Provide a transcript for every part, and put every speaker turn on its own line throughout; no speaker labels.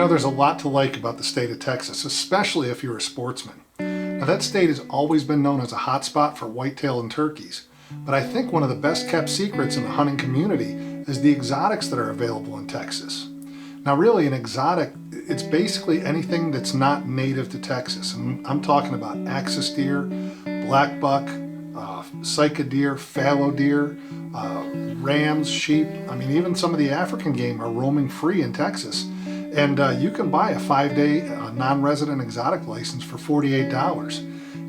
know, there's a lot to like about the state of Texas, especially if you're a sportsman. Now, that state has always been known as a hotspot for whitetail and turkeys, but I think one of the best kept secrets in the hunting community is the exotics that are available in Texas. Now, really, an exotic, it's basically anything that's not native to Texas. And I'm talking about axis deer, black buck, cyca deer, fallow deer, rams, sheep. I mean, even some of the African game are roaming free in Texas. And you can buy a 5-day non-resident exotic license for $48.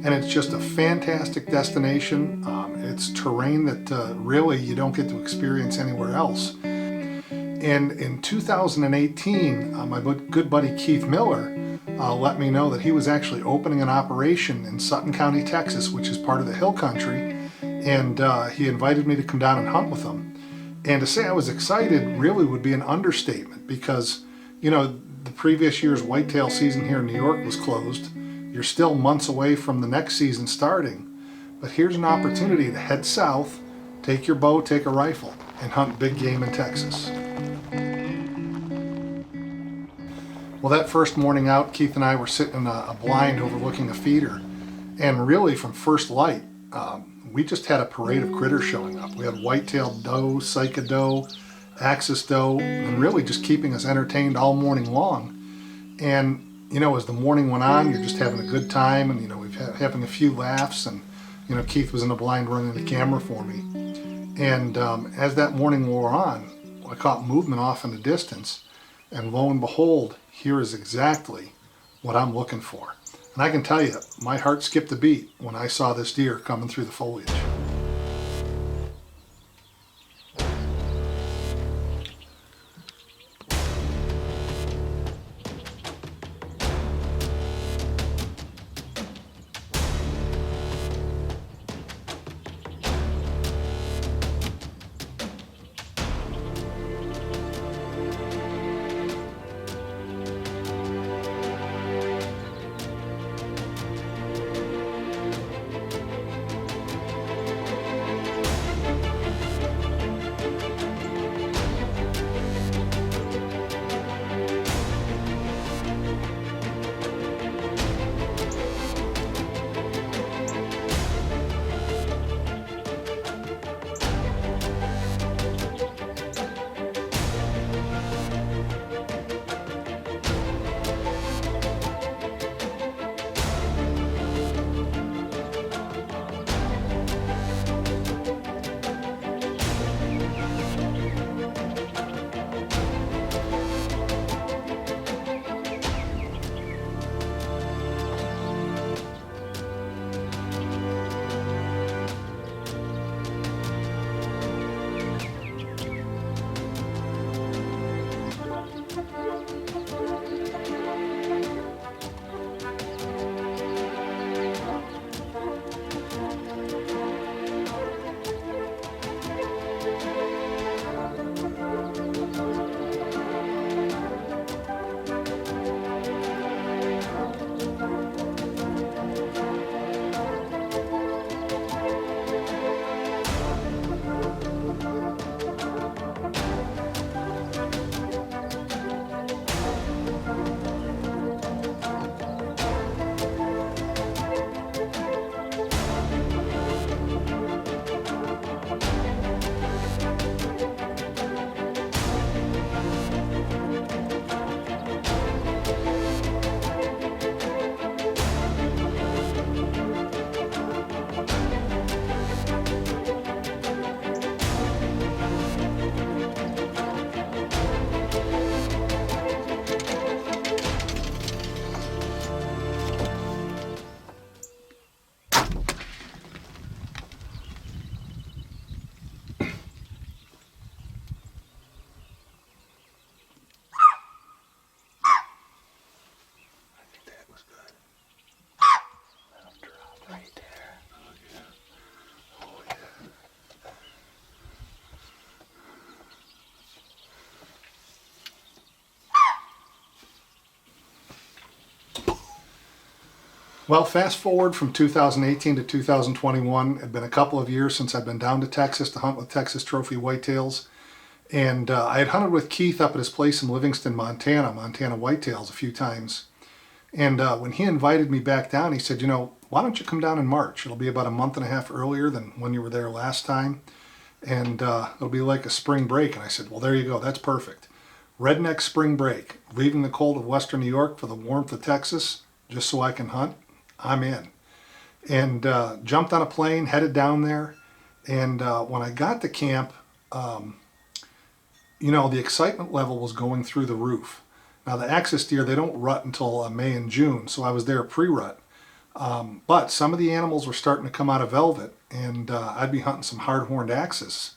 And it's just a fantastic destination. It's terrain that really you don't get to experience anywhere else. And in 2018, my good buddy Keith Miller let me know that he was actually opening an operation in Sutton County, Texas, which is part of the Hill Country. And he invited me to come down and hunt with him. And to say I was excited really would be an understatement because, you know, the previous year's whitetail season here in New York was closed. You're still months away from the next season starting. But here's an opportunity to head south, take your bow, take a rifle, and hunt big game in Texas. Well, that first morning out, Keith and I were sitting in a blind overlooking a feeder. And really, from first light, we just had a parade of critters showing up. We had white-tailed doe, cyca doe, axis doe, and really just keeping us entertained all morning long. And, you know, as the morning went on, you're just having a good time, and, you know, we've having a few laughs, and, you know, Keith was in the blind running the camera for me. And as that morning wore on, I caught movement off in the distance, and lo and behold, here is exactly what I'm looking for. And I can tell you, my heart skipped a beat when I saw this deer coming through the foliage. Well, fast forward from 2018 to 2021, it had been a couple of years since I've been down to Texas to hunt with Texas Trophy Whitetails. And I had hunted with Keith up at his place in Livingston, Montana Whitetails, a few times. And when he invited me back down, he said, why don't you come down in March? It'll be about a month and a half earlier than when you were there last time. And it'll be like a spring break. And I said, well, there you go. That's perfect. Redneck spring break. Leaving the cold of western New York for the warmth of Texas, just so I can hunt. I'm in. And jumped on a plane, headed down there. And when I got to camp, the excitement level was going through the roof. Now the axis deer, they don't rut until May and June, so I was there pre-rut. But some of the animals were starting to come out of velvet, and I'd be hunting some hard-horned axis.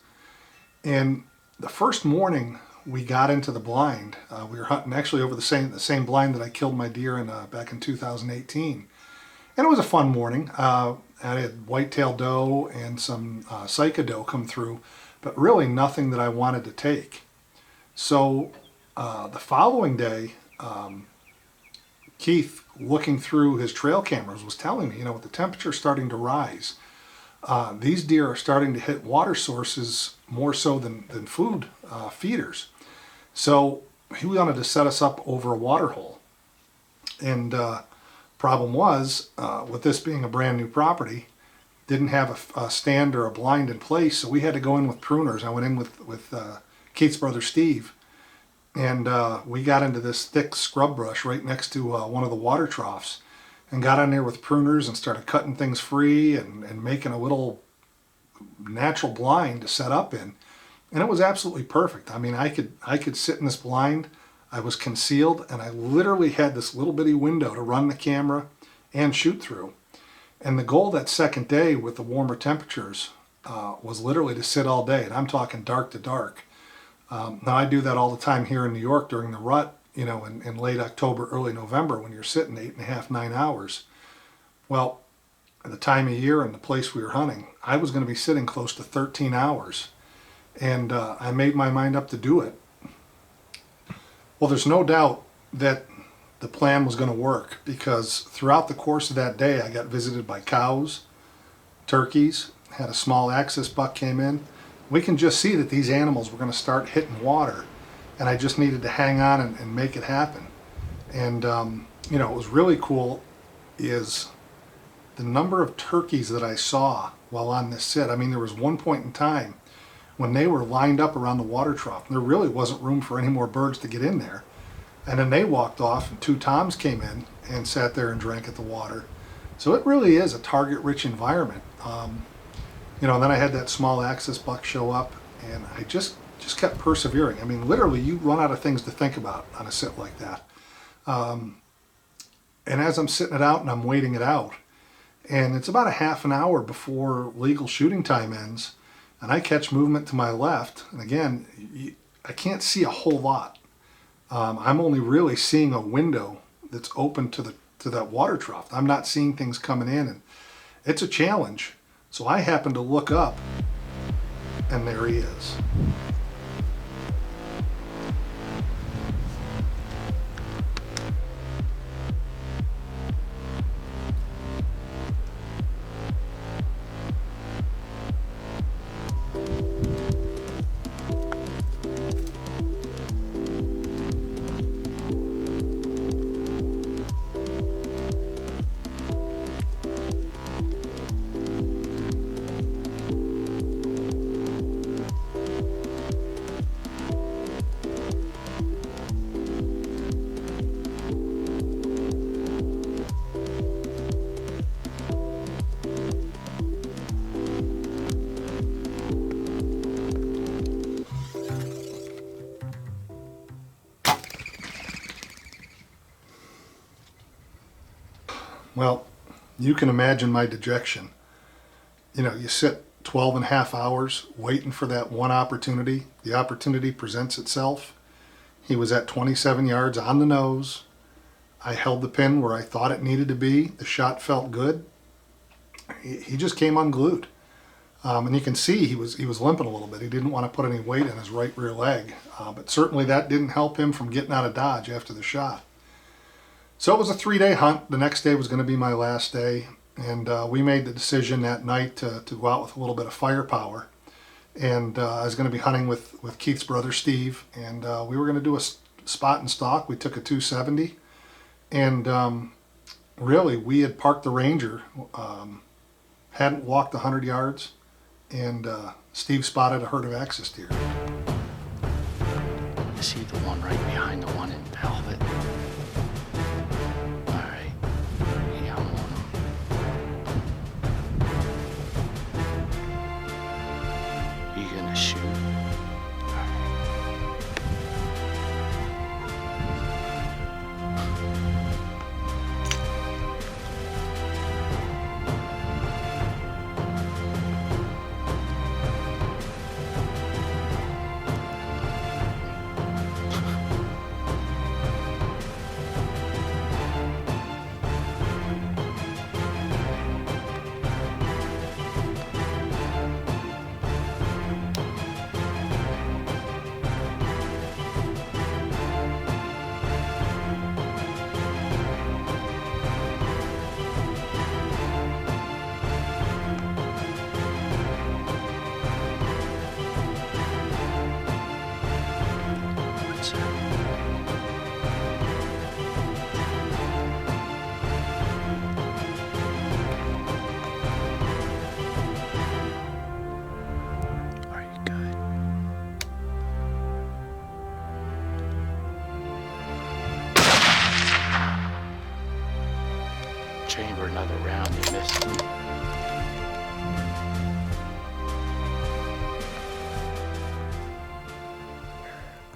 And the first morning we got into the blind, we were hunting actually over the same blind that I killed my deer in back in 2018. And it was a fun morning. I had whitetail doe and some cyca doe come through, but really nothing that I wanted to take. So the following day, Keith, looking through his trail cameras, was telling me, with the temperature starting to rise, these deer are starting to hit water sources more so than food feeders. So he wanted to set us up over a water hole. And problem was, with this being a brand new property, didn't have a stand or a blind in place, so we had to go in with pruners. I went in with Keith's brother Steve, and we got into this thick scrub brush right next to one of the water troughs, and got on there with pruners and started cutting things free and making a little natural blind to set up in. And it was absolutely perfect. I mean, I could sit in this blind. I was concealed, and I literally had this little bitty window to run the camera and shoot through. And the goal that second day with the warmer temperatures was literally to sit all day, and I'm talking dark to dark. Now I do that all the time here in New York during the rut, in late October, early November, when you're sitting 8.5, 9 hours. Well, at the time of year and the place we were hunting, I was going to be sitting close to 13 hours. And I made my mind up to do it. Well, there's no doubt that the plan was going to work, because throughout the course of that day I got visited by cows, turkeys, had a small axis buck came in. We can just see that these animals were going to start hitting water, and I just needed to hang on and make it happen. And what was really cool is the number of turkeys that I saw while on this sit. I mean, there was one point in time when they were lined up around the water trough, and there really wasn't room for any more birds to get in there. And then they walked off, and two toms came in and sat there and drank at the water. So it really is a target-rich environment. Then I had that small axis buck show up, and I just kept persevering. I mean, literally, you run out of things to think about on a sit like that. And as I'm sitting it out and I'm waiting it out, and it's about a half an hour before legal shooting time ends, and I catch movement to my left, and again, I can't see a whole lot. I'm only really seeing a window that's open to that water trough. I'm not seeing things coming in, and it's a challenge. So I happen to look up, and there he is. Well, you can imagine my dejection. You sit 12 and a half hours waiting for that one opportunity. The opportunity presents itself. He was at 27 yards on the nose. I held the pin where I thought it needed to be. The shot felt good. He just came unglued. And you can see he was limping a little bit. He didn't want to put any weight in his right rear leg. But certainly that didn't help him from getting out of dodge after the shot. So it was a 3-day hunt. The next day was going to be my last day, and we made the decision that night to go out with a little bit of firepower. And I was going to be hunting with Keith's brother Steve, and we were going to do a spot and stalk. We took a 270, and really we had parked the Ranger, hadn't walked 100 yards, and Steve spotted a herd of axis deer.
You see the one right behind the one in velvet? All right. Yeah, I'm on him. You gonna shoot? All right. Chamber another round, you missed him.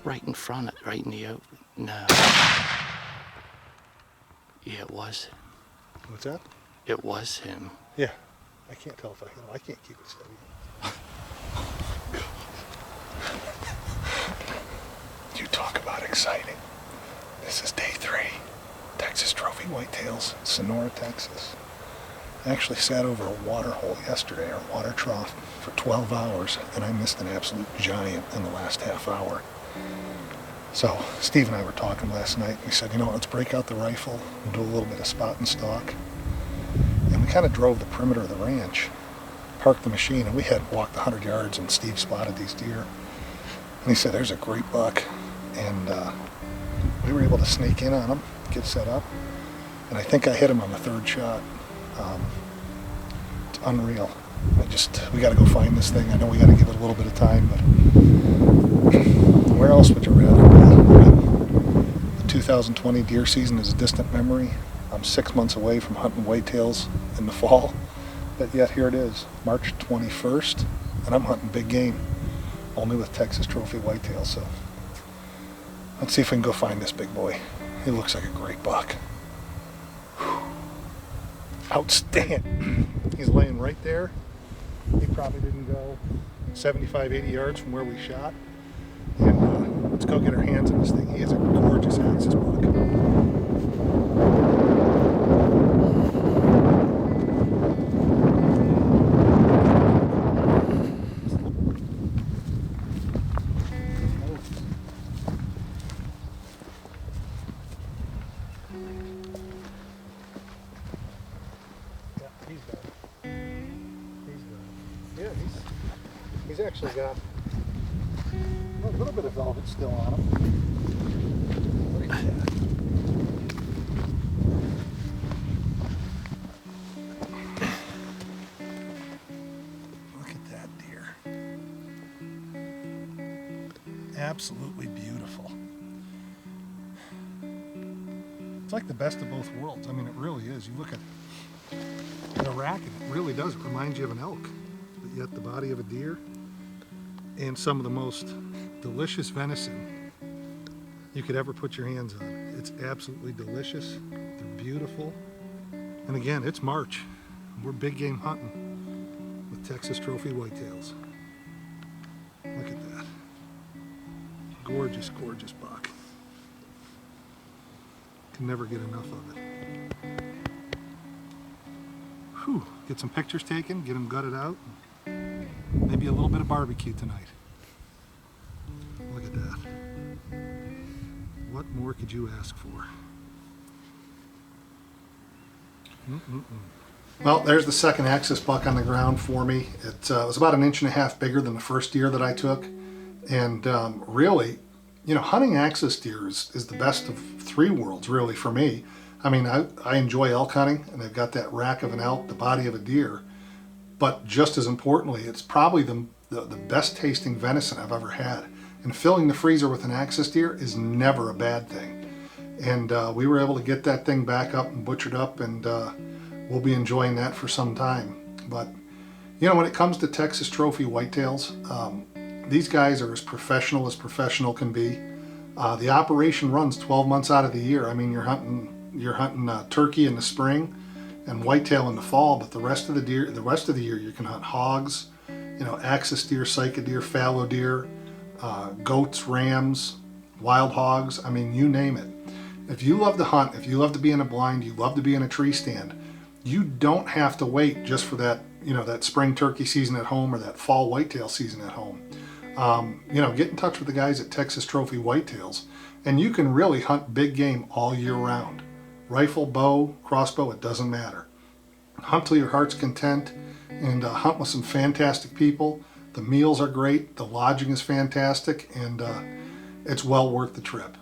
Right in front of, right in the open. No. Yeah, it was.
What's that?
It was him.
Yeah. I can't tell if I hit him. I can't keep it steady. You talk about exciting. This is day 3. Texas Trophy Whitetails, Sonora, Texas. I actually sat over a water hole yesterday, or water trough, for 12 hours, and I missed an absolute giant in the last half hour. So Steve and I were talking last night. We said, you know, let's break out the rifle and do a little bit of spot and stalk. And we kind of drove the perimeter of the ranch, parked the machine, and we had walked 100 yards, and Steve spotted these deer. And he said, there's a great buck. And we were able to sneak in on him, get set up, and I think I hit him on the 3rd shot. It's unreal. We got to go find this thing. I know we got to give it a little bit of time, but where else would you rather be? The 2020 deer season is a distant memory. I'm 6 months away from hunting whitetails in the fall, but yet here it is, March 21st, and I'm hunting big game, only with Texas Trophy whitetails. So let's see if we can go find this big boy. He looks like a great buck. Whew. Outstanding. He's laying right there. He probably didn't go 75, 80 yards from where we shot. And let's go get our hands on this thing. He is a gorgeous axis buck. He's actually got a little bit of velvet still on him. Look at that. Look at that deer. Absolutely beautiful. It's like the best of both worlds. I mean, it really is. You look at the rack and it really does. It reminds you of an elk, but yet the body of a deer. And some of the most delicious venison you could ever put your hands on. It's absolutely delicious. They're beautiful. And again, it's March. We're big game hunting with Texas Trophy whitetails. Look at that. Gorgeous, gorgeous buck. Can never get enough of it. Whew. Get some pictures taken, get them gutted out. Maybe a little bit of barbecue tonight. Look at that. What more could you ask for? Well, there's the second axis buck on the ground for me. It was about 1.5 inches bigger than the first deer that I took. And really, you know, hunting axis deer is the best of three worlds, really, for me. I mean, I enjoy elk hunting, and they've got that rack of an elk, the body of a deer. But just as importantly, it's probably the best tasting venison I've ever had. And filling the freezer with an axis deer is never a bad thing. And we were able to get that thing back up and butchered up, and we'll be enjoying that for some time. But, you know, when it comes to Texas trophy whitetails, these guys are as professional can be. The operation runs 12 months out of the year. I mean, you're hunting turkey in the spring and whitetail in the fall, but the rest of the year you can hunt hogs, you know, axis deer, cyca deer, fallow deer, goats, rams, wild hogs. I mean, you name it. If you love to hunt, if you love to be in a blind, you love to be in a tree stand, you don't have to wait just for that, you know, that spring turkey season at home or that fall whitetail season at home. You know, get in touch with the guys at Texas Trophy Whitetails, and you can really hunt big game all year round. Rifle, bow, crossbow, it doesn't matter. Hunt till your heart's content, and hunt with some fantastic people. The meals are great, the lodging is fantastic, and it's well worth the trip.